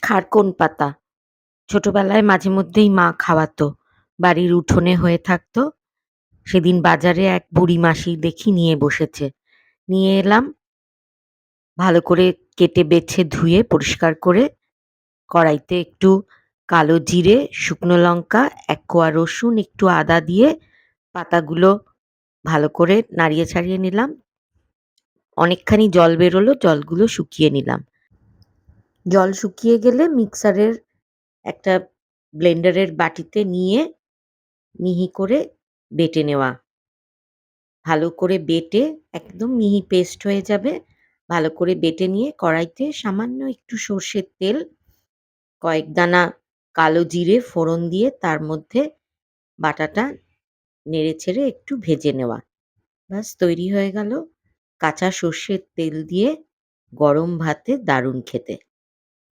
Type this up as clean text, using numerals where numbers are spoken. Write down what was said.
খারকোন পাতা। ছোটবেলায় মাঝে মধ্যেই মা খাওয়াতো। বাড়ির উঠোনে হয়ে থাকতো। সেদিন বাজারে এক বুড়ি মাসি দেখি নিয়ে বসেছে। নিয়ে এলাম, ভালো করে কেটে বেছে ধুয়ে পরিষ্কার করে কড়াইতে একটু কালো জিরে, শুকনো লঙ্কা, ১ কোয়া রসুন, একটু আদা দিয়ে পাতাগুলো ভালো করে নাড়িয়ে ছাড়িয়ে নিলাম। অনেকখানি জল বেরোলো, জলগুলো শুকিয়ে নিলাম। জল শুকিয়ে গেলে মিক্সারের একটা ব্লেন্ডারের বাটিতে নিয়ে মিহি করে বেটে নেওয়া। ভালো করে বেটে একদম মিহি পেস্ট হয়ে যাবে। ভালো করে বেটে নিয়ে কড়াইতে সামান্য একটু সর্ষের তেল, কয়েক দানা কালো জিরে ফোড়ন দিয়ে তার মধ্যে বাটাটা নেড়েচেড়ে একটু ভেজে নেওয়া। ব্যাস তৈরি হয়ে গেল কাঁচা সর্ষের তেল দিয়ে গরম ভাতে দারুণ খেতে।